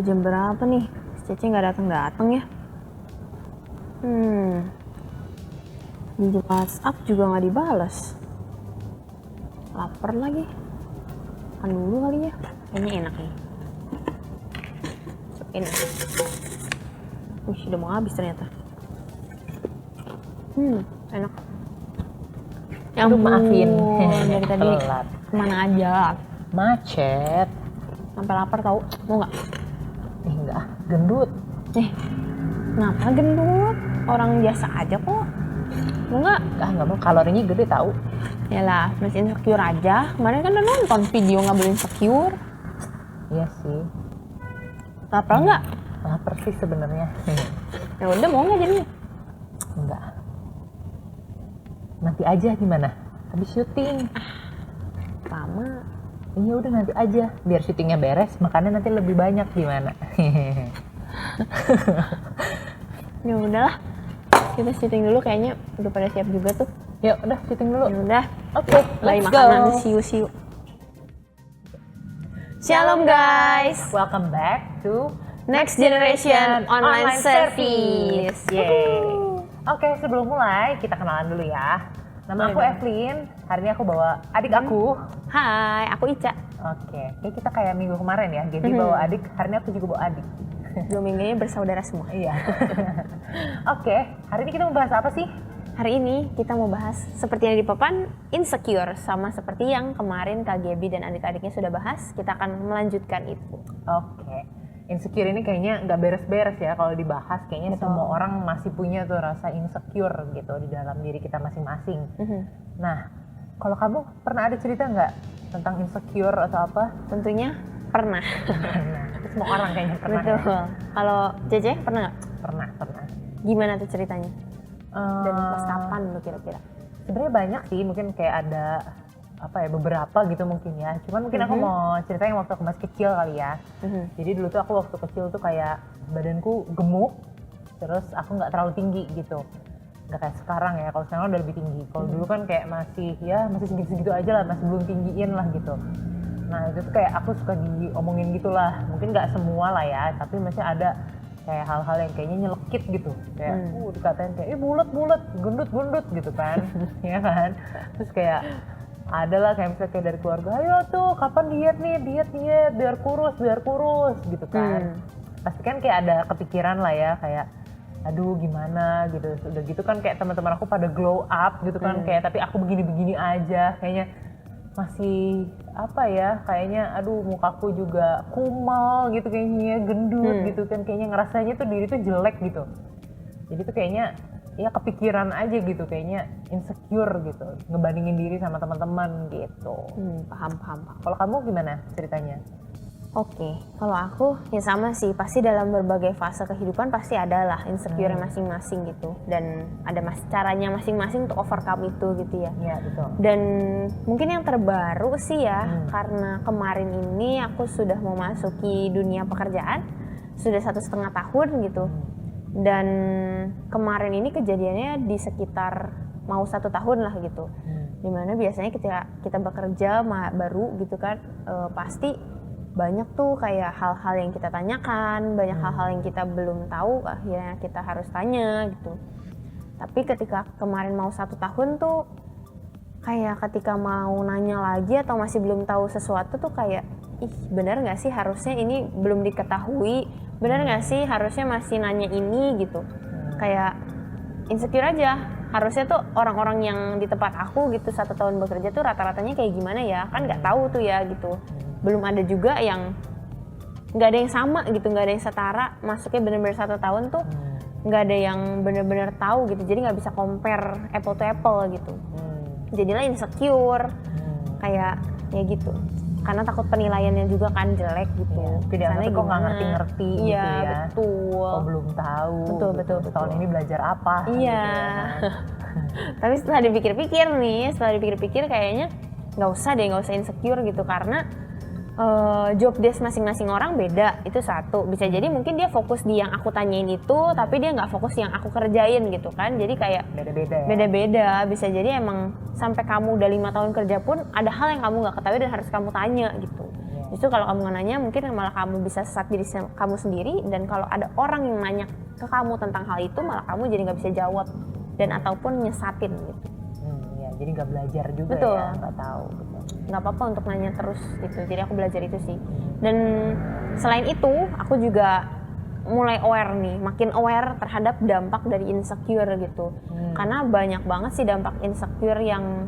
jam berapa nih? Si Cece nggak datang ya? Di WhatsApp juga nggak dibalas. Lapar lagi. Makan dulu kali ya. Kayaknya enak nih. Enak. Udah mau habis ternyata. Enak. Yang maafin. Dari tadi Telat. kemana aja? Macet. Sampai lapar tau. Mau nggak? Enggak, gendut. Kenapa gendut? Orang biasa aja kok. Mau nggak? Nggak mau, kalorinya gede tahu. Yalah, masih insecure aja. Kemarin kan udah nonton video nggak boleh insecure. Iya sih. Lapar nggak? Lapar sih sebenarnya. Ya udah, mau nggak jadi? Enggak. Nanti aja gimana? Habis syuting. Lama. Iya udah nanti aja. Biar syutingnya beres, makannya nanti lebih banyak gimana? Ya udahlah. Kita syuting dulu kayaknya udah pada siap juga tuh. Yuk, udah syuting dulu. Ya udah. Oke, Bye let's makanan. go. See you. Shalom guys. Welcome back to Next Generation Online Service. Yeay. Oke, sebelum mulai kita kenalan dulu ya. Nama aku Evelyn. Hari ini aku bawa adik aku. Hai, aku Ica. Oke, kita kayak minggu kemarin ya. Jadi bawa adik. Hari ini aku juga bawa adik. 2 minggu ini bersaudara semua. Iya. Oke, hari ini kita mau bahas apa sih? Hari ini kita mau bahas seperti yang di papan, insecure. Sama seperti yang kemarin Kak Gaby dan adik-adiknya sudah bahas, kita akan melanjutkan itu. Oke. Insecure ini kayaknya nggak beres-beres ya kalau dibahas. Kayaknya semua orang masih punya tuh rasa insecure gitu di dalam diri kita masing-masing. Nah, kalau kamu pernah ada cerita nggak tentang insecure atau apa? Tentunya pernah. Nah, semua orang kayaknya pernah. Betul. Ya? Kalau Cece pernah nggak? Pernah. Gimana tuh ceritanya? Dan pas kapan tuh kira-kira? Sebenarnya banyak sih, mungkin kayak ada beberapa gitu mungkin ya. Cuman mungkin aku mau ceritain waktu aku masih kecil kali ya. Jadi dulu tuh aku waktu kecil tuh kayak badanku gemuk, terus aku nggak terlalu tinggi gitu. Nggak kayak sekarang ya. Kalau sekarang udah lebih tinggi. Kalau dulu kan kayak masih segitu-segitu aja lah, masih belum tinggiin lah gitu. Nah itu tuh kayak aku suka diomongin gitulah. Mungkin nggak semua lah ya, tapi masih ada kayak hal-hal yang kayaknya nyelekit gitu, kayak dikatain kayak bulet gendut gitu kan. Ya kan, terus kayak ada lah kayak misalnya kayak dari keluarga, ayo tuh kapan diet biar kurus gitu kan. Pasti kan kayak ada kepikiran lah ya, kayak aduh gimana gitu. Udah gitu kan kayak teman-teman aku pada glow up gitu kan, kayak tapi aku begini aja, kayaknya masih kayaknya aduh mukaku juga kumal gitu, kayaknya gendut gitu kan, kayaknya ngerasanya tuh diri tuh jelek gitu. Jadi tuh kayaknya ya kepikiran aja gitu, kayaknya insecure gitu, ngebandingin diri sama teman-teman gitu. Paham. Kalau kamu gimana ceritanya? Oke, kalau aku ya sama sih, pasti dalam berbagai fase kehidupan pasti ada lah insecure masing-masing gitu, dan ada caranya masing-masing untuk overcome itu gitu ya. Iya betul. Dan mungkin yang terbaru sih ya, karena kemarin ini aku sudah memasuki dunia pekerjaan, sudah 1,5 tahun gitu, dan kemarin ini kejadiannya di sekitar mau 1 tahun lah gitu, dimana biasanya ketika kita bekerja baru gitu kan, pasti banyak tuh kayak hal-hal yang kita tanyakan, banyak hal-hal yang kita belum tahu, akhirnya kita harus tanya gitu. Tapi ketika kemarin mau 1 tahun tuh, kayak ketika mau nanya lagi atau masih belum tahu sesuatu tuh kayak, benar nggak sih harusnya ini belum diketahui, benar nggak sih harusnya masih nanya ini gitu. Kayak insecure aja, harusnya tuh orang-orang yang di tempat aku gitu 1 tahun bekerja tuh rata-ratanya kayak gimana ya, kan nggak tahu tuh ya gitu. Belum ada juga yang nggak ada yang sama gitu, nggak ada yang setara, masuknya bener-bener 1 tahun tuh nggak ada yang bener-bener tahu gitu, jadi nggak bisa compare apple to apple gitu. Jadilah insecure, kayak ya gitu, karena takut penilaiannya juga kan jelek gitu. Tidak ngerti kok, nggak ngerti gitu ya. Betul. Kok belum tahu. Betul. Tahun ini belajar apa? Iya. Gitu ya. Tapi setelah dipikir-pikir kayaknya nggak usah insecure gitu, karena job desk masing-masing orang beda, itu satu. Bisa jadi mungkin dia fokus di yang aku tanyain itu, tapi dia nggak fokus yang aku kerjain gitu kan. Jadi kayak beda-beda. Bisa jadi emang sampai kamu udah 5 tahun kerja pun ada hal yang kamu nggak ketahui dan harus kamu tanya gitu. Justru kalau kamu nggak nanya, mungkin malah kamu bisa sesat diri kamu sendiri, dan kalau ada orang yang nanya ke kamu tentang hal itu, malah kamu jadi nggak bisa jawab dan ataupun nyesatin gitu. Iya, jadi nggak belajar juga. Betul. Ya, nggak tahu gitu. Nggak apa-apa untuk nanya terus gitu, jadi aku belajar itu sih. Dan selain itu, aku juga mulai aware nih, makin aware terhadap dampak dari insecure gitu. Karena banyak banget sih dampak insecure yang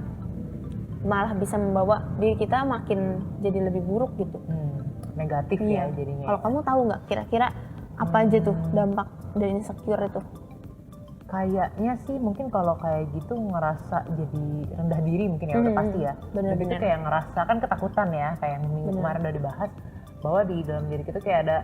malah bisa membawa diri kita makin jadi lebih buruk gitu. Negatif ya jadinya. Kalau kamu tahu nggak kira-kira apa aja tuh dampak dari insecure itu? Kayaknya sih mungkin kalau kayak gitu ngerasa jadi rendah diri mungkin ya, udah pasti ya. Bener-bener. Itu kayak ngerasa kan ketakutan ya, kayak yang minggu kemarin udah dibahas, bahwa di dalam diri kita kayak ada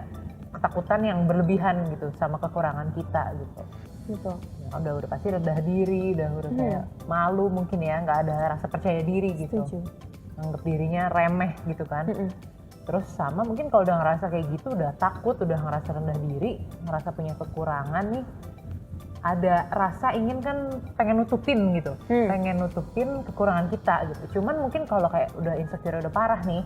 ketakutan yang berlebihan gitu sama kekurangan kita gitu. Betul. Ya, udah pasti rendah diri, udah kayak malu mungkin ya, nggak ada rasa percaya diri gitu. Anggap dirinya remeh gitu kan. Terus sama mungkin kalau udah ngerasa kayak gitu, udah takut, udah ngerasa rendah diri, ngerasa punya kekurangan nih, ada rasa ingin kan pengen nutupin gitu, pengen nutupin kekurangan kita gitu. Cuman mungkin kalau kayak udah insecure udah parah nih,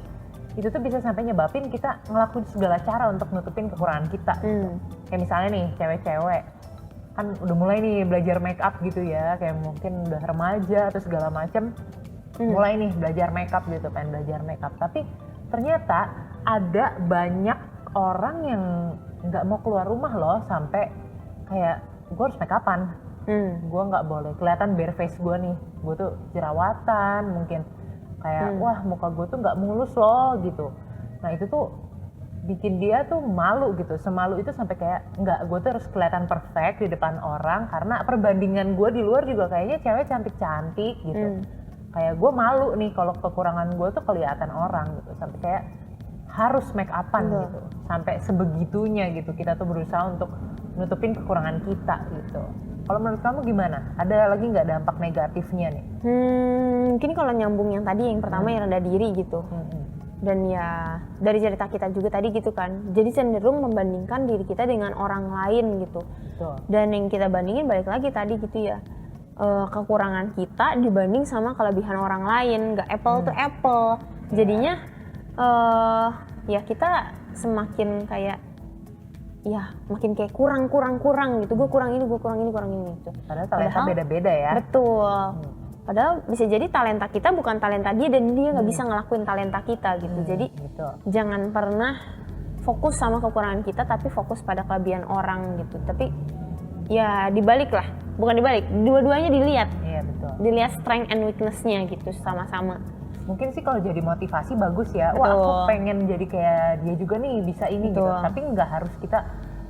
itu tuh bisa sampai nyebabin kita ngelakuin segala cara untuk nutupin kekurangan kita gitu. Kayak misalnya nih cewek-cewek kan udah mulai nih belajar make up gitu ya, kayak mungkin udah remaja atau segala macem, mulai nih belajar make up gitu, pengen belajar make up. Tapi ternyata ada banyak orang yang nggak mau keluar rumah loh, sampai kayak gue harus make upan, gue nggak boleh kelihatan bare face gue nih, gue tuh jerawatan mungkin, kayak wah muka gue tuh nggak mulus loh gitu. Nah itu tuh bikin dia tuh malu gitu, semalu itu sampai kayak nggak, gue tuh harus kelihatan perfect di depan orang, karena perbandingan gue di luar juga kayaknya cewek cantik-cantik gitu. Kayak gue malu nih kalau kekurangan gue tuh kelihatan orang gitu, sampai kayak harus make upan gitu, sampai sebegitunya gitu kita tuh berusaha untuk nutupin kekurangan kita gitu. Kalau menurut kamu gimana? Ada lagi nggak dampak negatifnya nih? Mungkin kalau nyambung yang tadi, yang pertama yang rendah diri gitu. Dan ya dari cerita kita juga tadi gitu kan, jadi cenderung membandingkan diri kita dengan orang lain gitu. Dan yang kita bandingin balik lagi tadi gitu ya, kekurangan kita dibanding sama kelebihan orang lain, nggak apple to apple. Jadinya ya kita semakin kayak ya makin kayak kurang gitu, gue kurang ini gitu. Padahal talenta beda-beda ya. Betul. Padahal bisa jadi talenta kita bukan talenta dia, dan dia nggak bisa ngelakuin talenta kita gitu. Jadi jangan pernah fokus sama kekurangan kita, tapi fokus pada kelebihan orang gitu. Tapi ya dibalik lah, bukan dibalik, dua-duanya dilihat. Iya betul. Dilihat strength and weakness-nya gitu sama-sama. Mungkin sih kalau jadi motivasi bagus ya. Wah aku pengen jadi kayak dia juga nih, bisa ini gitu. Tapi nggak harus kita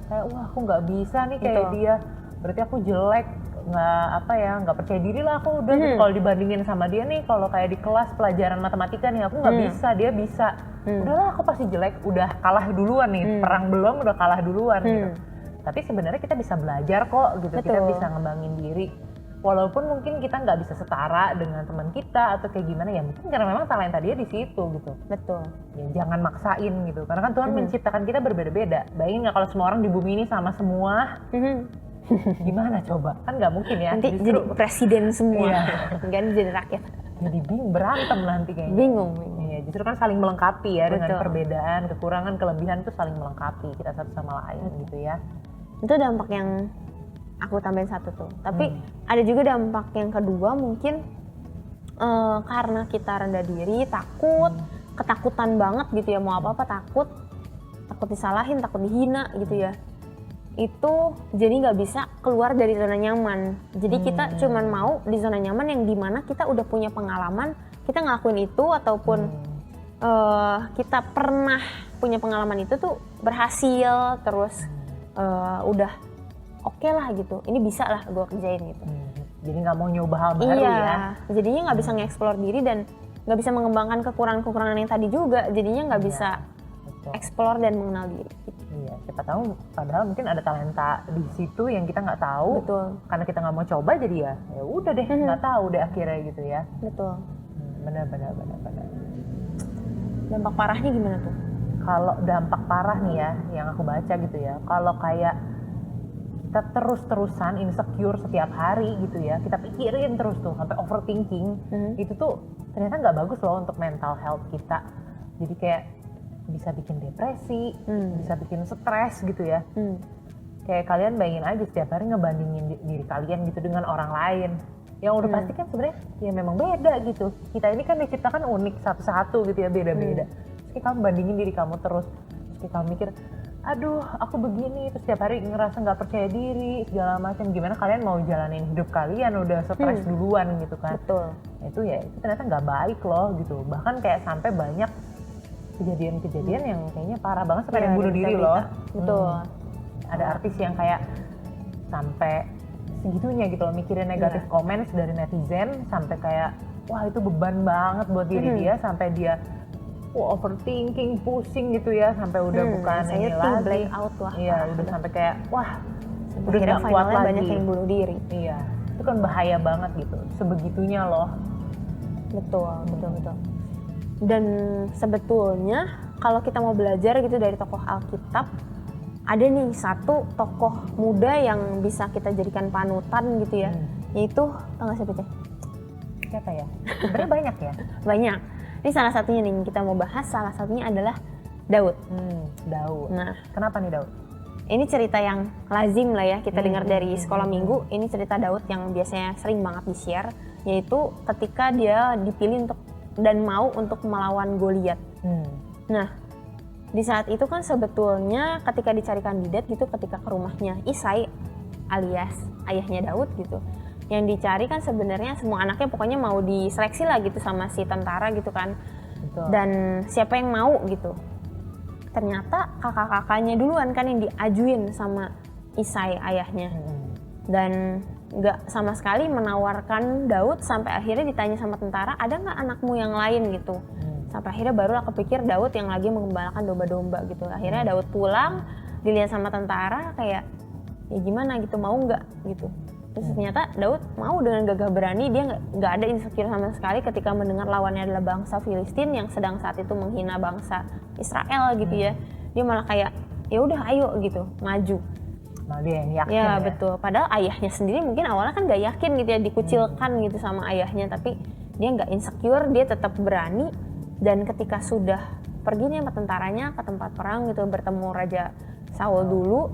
kayak wah aku nggak bisa nih kayak dia, berarti aku jelek, nggak percaya diri lah aku udah gitu. Kalau dibandingin sama dia nih, kalau kayak di kelas pelajaran matematika nih aku nggak bisa, dia bisa, udahlah aku pasti jelek, udah kalah duluan nih, perang belum udah kalah duluan gitu. Tapi sebenarnya kita bisa belajar kok gitu. Kita bisa ngembangin diri, walaupun mungkin kita nggak bisa setara dengan teman kita atau kayak gimana ya, mungkin karena memang talenta dia di situ gitu. Betul. Ya jangan maksain gitu, karena kan Tuhan menciptakan kita berbeda-beda. Bayangin nggak kalau semua orang di bumi ini sama semua, gimana coba? Kan nggak mungkin ya. Nanti jadi presiden semua, kan jadi rakyat. Jadi berantem nanti kayaknya. Bingung. Iya, justru kan saling melengkapi ya. Dengan perbedaan, kekurangan, kelebihan itu saling melengkapi kita satu sama lain gitu ya. Itu dampak yang aku tambahin satu tuh. Tapi ada juga dampak yang kedua, mungkin karena kita rendah diri, takut, ketakutan banget gitu ya, mau apa-apa takut disalahin, takut dihina gitu ya. Itu jadi nggak bisa keluar dari zona nyaman. Jadi kita cuman mau di zona nyaman yang dimana kita udah punya pengalaman, kita ngelakuin itu, ataupun kita pernah punya pengalaman itu tuh berhasil, terus udah oke lah gitu, ini bisa lah gue kerjain gitu. Jadi nggak mau nyoba hal baru ya. Jadinya nggak bisa nge-explore diri dan nggak bisa mengembangkan kekurangan-kekurangan yang tadi juga. Jadinya nggak bisa explore dan mengenal diri gitu. Iya, siapa tahu padahal mungkin ada talenta di situ yang kita nggak tahu. Betul. Karena kita nggak mau coba, jadi ya udah deh nggak tahu deh akhirnya gitu ya. Betul. Benar. Dampak parahnya gimana tuh? Kalau dampak parah nih ya, yang aku baca gitu ya, kalau kayak kita terus-terusan insecure setiap hari gitu ya, kita pikirin terus tuh sampai overthinking, itu tuh ternyata nggak bagus loh untuk mental health kita. Jadi kayak bisa bikin depresi, bisa bikin stres gitu ya. Kayak kalian bayangin aja setiap hari ngebandingin diri kalian gitu dengan orang lain. Yang udah pasti kan sebenarnya ya memang beda gitu. Kita ini kan diciptakan unik satu-satu gitu ya, beda-beda. Terus kamu bandingin diri kamu terus kamu mikir, aduh aku begini, terus setiap hari ngerasa nggak percaya diri segala macam. Gimana kalian mau jalanin hidup kalian udah stres duluan gitu kan? Betul. Itu ternyata nggak baik loh gitu. Bahkan kayak sampai banyak kejadian-kejadian yang kayaknya parah banget sampai ada yang bunuh diri loh. Betul. Ada artis yang kayak sampai segitunya gitu loh, mikirin negatif comments dari netizen sampai kayak wah itu beban banget buat diri dia, sampai dia overthinking, pusing gitu ya, sampai udah bukan ini lagi, black out lah. Iya, udah sampai kayak wah udah Akhirnya nggak kuat lagi. banyak yang bunuh diri. Iya, itu kan bahaya banget gitu, sebegitunya loh. Betul. Dan sebetulnya kalau kita mau belajar gitu dari tokoh Alkitab, ada nih satu tokoh muda yang bisa kita jadikan panutan gitu ya, yaitu tau gak siapa Teh? Siapa ya? Sebenarnya banyak ya? Banyak. Ini salah satunya nih kita mau bahas, salah satunya adalah Daud. Daud. Nah, kenapa nih Daud? Ini cerita yang lazim lah ya kita dengar dari sekolah minggu. Ini cerita Daud yang biasanya sering banget di-share, yaitu ketika dia dipilih untuk dan mau untuk melawan Goliat. Nah, di saat itu kan sebetulnya ketika dicari kandidat gitu, ketika ke rumahnya Isai alias ayahnya Daud gitu, yang dicari kan sebenarnya semua anaknya pokoknya mau diseleksi lah gitu sama si tentara gitu kan. Betul. Dan siapa yang mau gitu. Ternyata kakak-kakaknya duluan kan yang diajuin sama Isai ayahnya. Dan nggak sama sekali menawarkan Daud, sampai akhirnya ditanya sama tentara, ada nggak anakmu yang lain gitu. Sampai akhirnya baru aku pikir Daud yang lagi mengembalakan domba-domba gitu. Akhirnya Daud pulang, dilihat sama tentara kayak ya gimana gitu, mau nggak gitu. Terus ternyata Daud mau dengan gagah berani, dia nggak ada insecure sama sekali ketika mendengar lawannya adalah bangsa Filistin yang sedang saat itu menghina bangsa Israel gitu ya. Dia malah kayak ya udah ayo gitu, maju. Malah dia yang yakin ya. Betul, padahal ayahnya sendiri mungkin awalnya kan nggak yakin gitu ya, dikucilkan gitu sama ayahnya, tapi dia nggak insecure, dia tetap berani. Dan ketika sudah pergi nih sama tentaranya ke tempat perang gitu, bertemu Raja Saul dulu,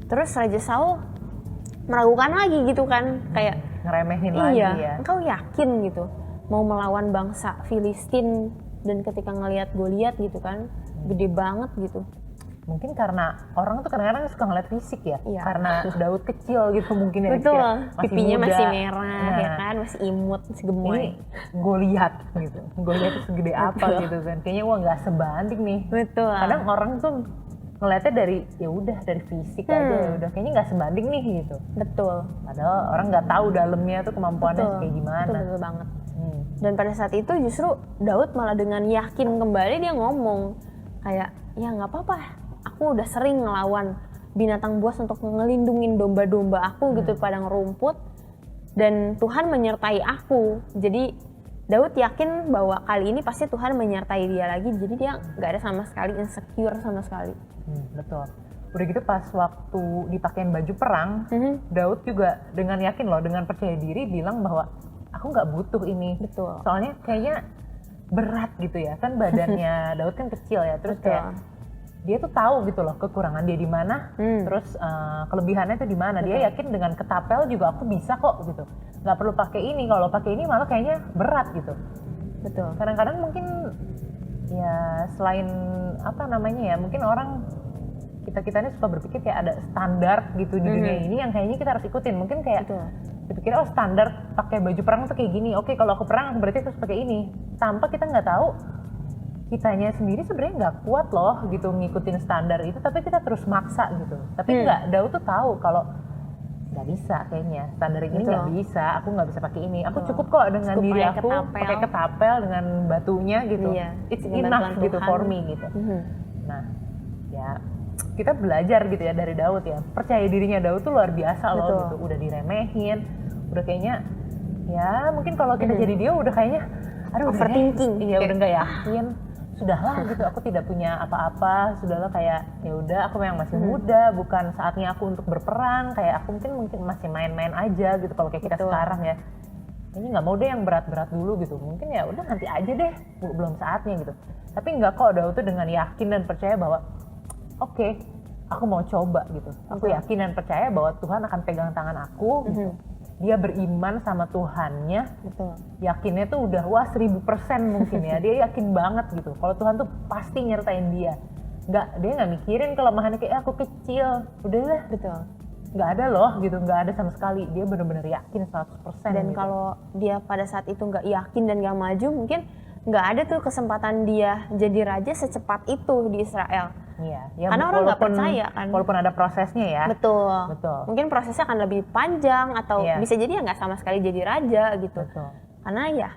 terus Raja Saul meragukan lagi gitu kan, kayak ngeremehin lagi ya. Engkau yakin gitu mau melawan bangsa Filistin, dan ketika ngelihat Goliat gitu kan, gede banget gitu. Mungkin karena orang tuh kadang-kadang suka ngeliat fisik ya, Iya. karena Daud kecil gitu mungkin ya. Betul, Masih pipinya muda. masih merah ya kan, masih imut, masih gemoy. Ini Goliat gitu, Goliat itu segede apa gitu kan, kayaknya wah nggak sebanding nih. Betul. Kadang orang tuh ngeliatnya dari ya udah dari fisik aja, ya udah kayaknya nggak sebanding nih gitu. Betul. Padahal orang nggak tahu dalamnya tuh kemampuannya kayak gimana. Betul banget. Dan pada saat itu justru Daud malah dengan yakin kembali dia ngomong kayak ya nggak apa-apa, aku udah sering ngelawan binatang buas untuk ngelindungin domba-domba aku gitu padang rumput, dan Tuhan menyertai aku. Jadi Daud yakin bahwa kali ini pasti Tuhan menyertai dia lagi, jadi dia nggak ada sama sekali insecure sama sekali. Betul. Udah gitu pas waktu dipakein baju perang, Daud juga dengan yakin loh, dengan percaya diri bilang bahwa aku nggak butuh ini. Betul. Soalnya kayaknya berat gitu ya, kan badannya Daud kan kecil ya, terus Betul. kayak dia tuh tahu gitu loh kekurangan dia di mana, terus kelebihannya tuh di mana. Dia yakin dengan ketapel juga aku bisa kok gitu, nggak perlu pakai ini. Kalau pakai ini malah kayaknya berat gitu. Betul. Kadang-kadang mungkin ya selain apa namanya ya, mungkin orang kita ini suka berpikir kayak ada standar gitu di dunia ini yang kayaknya kita harus ikutin. Mungkin kayak dipikir oh standar pakai baju perang tuh kayak gini, oke kalau aku perang berarti harus pakai ini, tanpa kita nggak tahu kitanya sendiri sebenarnya nggak kuat loh gitu ngikutin standar itu, tapi kita terus maksa gitu. Tapi nggak, Daud tuh tahu kalau nggak bisa kayaknya, standar ini nggak bisa, aku nggak bisa pakai ini, aku cukup kok dengan Cukup diri pakai aku ketapel. pakai ketapel dengan batunya gitu, it's dengan enough bantuan gitu Tuhan. for me gitu. Nah ya kita belajar gitu ya dari Daud ya, percaya dirinya Daud tuh luar biasa loh gitu, udah diremehin, udah kayaknya ya mungkin kalau kita jadi dia udah kayaknya aduh overthinking, iya udah nggak yakin, sudahlah gitu, aku tidak punya apa-apa, sudahlah kayak ya udah aku yang masih muda, bukan saatnya aku untuk berperang, kayak aku mungkin masih main-main aja gitu kalau kayak kita sekarang ya. Kayaknya nggak mau deh yang berat-berat dulu gitu. Mungkin ya udah nanti aja deh, belum saatnya gitu. Tapi nggak kok, Daud tuh dengan yakin dan percaya bahwa oke, aku mau coba gitu. Aku yakin dan percaya bahwa Tuhan akan pegang tangan aku. Gitu. Dia beriman sama Tuhannya. Betul. Yakinnya tuh udah wah 1000% mungkin ya. Dia yakin banget gitu. Kalau Tuhan tuh pasti nyertain dia. Dia nggak mikirin kelemahannya kayak aku kecil. Udahlah. Betul. Nggak ada loh gitu, nggak ada sama sekali. Dia benar-benar yakin 100%. Dan gitu. kalau dia pada saat itu nggak yakin dan nggak maju, mungkin nggak ada tuh kesempatan dia jadi raja secepat itu di Israel. Iya, ya, karena orang nggak percaya kan. Walaupun ada prosesnya ya. Betul. Betul. Mungkin prosesnya akan lebih panjang atau bisa jadi ya nggak sama sekali jadi raja gitu. Betul. Karena ya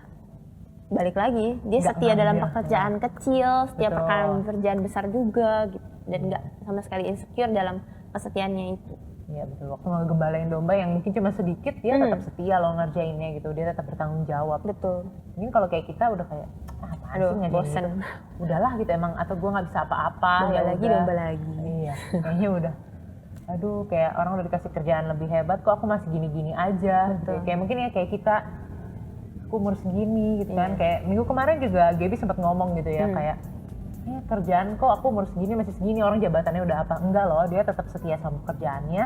balik lagi dia Nggak setia dalam ngambil. pekerjaan kecil, setiap Betul. pekerjaan besar juga gitu. Dan nggak sama sekali insecure dalam kesetiaannya itu. Iya betul, waktu ngegembalain domba yang mungkin cuma sedikit, dia tetap setia loh ngerjainnya gitu, dia tetap bertanggung jawab. Betul. Mungkin kalau kayak kita udah kayak, apaan sih ngerjain bosen. gitu. Udahlah gitu emang, atau gue nggak bisa apa-apa. Domba lagi. Iya, kayaknya udah. Aduh, kayak orang udah dikasih kerjaan lebih hebat, kok aku masih gini-gini aja. Kayak mungkin ya kayak kita, aku umur segini gitu kan. Kayak minggu kemarin juga Gaby sempat ngomong gitu ya, kayak kerjaan kok aku umur segini masih segini, orang jabatannya udah apa. Enggak loh, dia tetap setia sama pekerjaannya,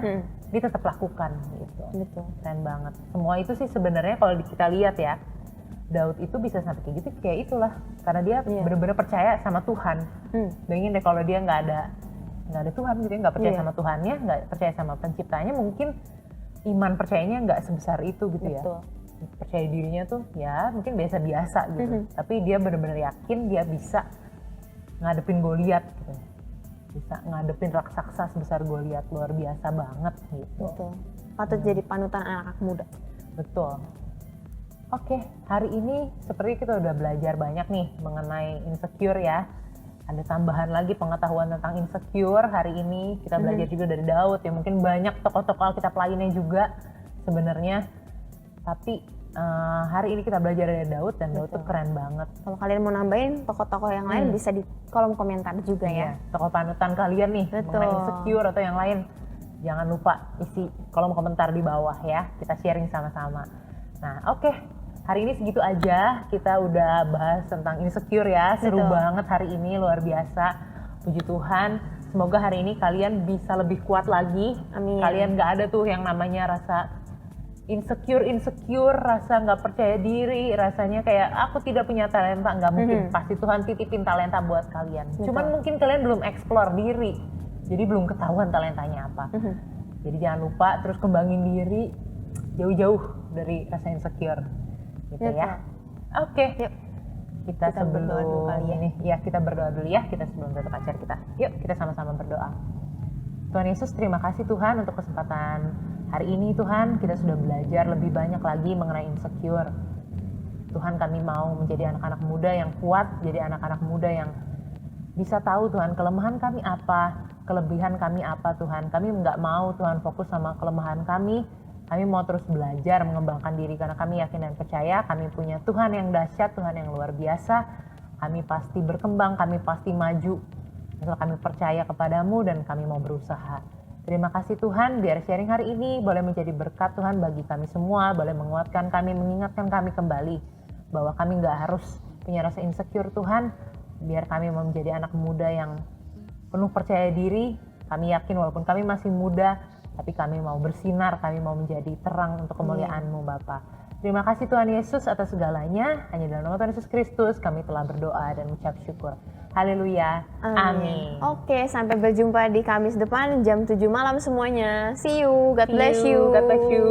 dia tetap lakukan gitu. Betul. Keren banget. Semua itu sih sebenarnya kalau kita lihat ya, Daud itu bisa sampai kayak gitu, kayak itulah karena dia benar-benar percaya sama Tuhan. Bayangin deh kalau dia nggak ada Tuhan gitu, nggak percaya sama Tuhannya, nggak percaya sama penciptanya, mungkin iman percayanya nggak sebesar itu gitu. Betul. Ya. Percaya dirinya tuh ya mungkin biasa-biasa gitu, tapi dia benar-benar yakin dia bisa ngadepin Goliat gitu. Bisa ngadepin raksasa sebesar Goliat, luar biasa banget gitu. Betul. Patut jadi panutan anak-anak muda. Betul. Oke, hari ini seperti kita udah belajar banyak nih mengenai insecure ya. Ada tambahan lagi pengetahuan tentang insecure hari ini. Kita belajar juga dari Daud ya, mungkin banyak tokoh-tokoh Alkitab lainnya juga sebenarnya. Tapi hari ini kita belajar dari Daud dan Daud tuh keren banget. Kalau kalian mau nambahin tokoh-tokoh yang lain bisa di kolom komentar juga ya. Tokoh panutan kalian nih mengenai insecure atau yang lain, jangan lupa isi kolom komentar di bawah ya. Kita sharing sama-sama. Nah, oke. Hari ini segitu aja. Kita udah bahas tentang insecure ya. Seru banget hari ini, luar biasa. Puji Tuhan. Semoga hari ini kalian bisa lebih kuat lagi. Amin. Kalian gak ada tuh yang namanya rasa insecure, rasa nggak percaya diri, rasanya kayak aku tidak punya talenta. Nggak mungkin, pasti Tuhan titipin talenta buat kalian. Cuman mungkin kalian belum explore diri, jadi belum ketahuan talentanya apa. Jadi jangan lupa terus kembangin diri jauh-jauh dari rasa insecure gitu ya. Oke. Yuk. Kita sebelum berdoa dulu kali ya. ini ya, kita berdoa dulu ya, kita sebelum tutup acara kita. Yuk kita sama-sama berdoa. Tuhan Yesus, terima kasih Tuhan untuk kesempatan hari ini. Tuhan, kita sudah belajar lebih banyak lagi mengenai insecure. Tuhan, kami mau menjadi anak-anak muda yang kuat, jadi anak-anak muda yang bisa tahu Tuhan kelemahan kami apa, kelebihan kami apa Tuhan. Kami nggak mau Tuhan fokus sama kelemahan kami. Kami mau terus belajar mengembangkan diri karena kami yakin dan percaya kami punya Tuhan yang dahsyat, Tuhan yang luar biasa. Kami pasti berkembang, kami pasti maju. Asal kami percaya kepadamu dan kami mau berusaha. Terima kasih Tuhan, biar sharing hari ini boleh menjadi berkat Tuhan bagi kami semua, boleh menguatkan kami, mengingatkan kami kembali bahwa kami nggak harus punya rasa insecure Tuhan. Biar kami mau menjadi anak muda yang penuh percaya diri. Kami yakin walaupun kami masih muda, tapi kami mau bersinar, kami mau menjadi terang untuk kemuliaan-Mu Bapa. Terima kasih Tuhan Yesus atas segalanya. Hanya dalam nama Tuhan Yesus Kristus kami telah berdoa dan mengucap syukur. Haleluya. Amin. Oke, sampai berjumpa di Kamis depan jam 7 malam semuanya. See you. God bless you. God bless you.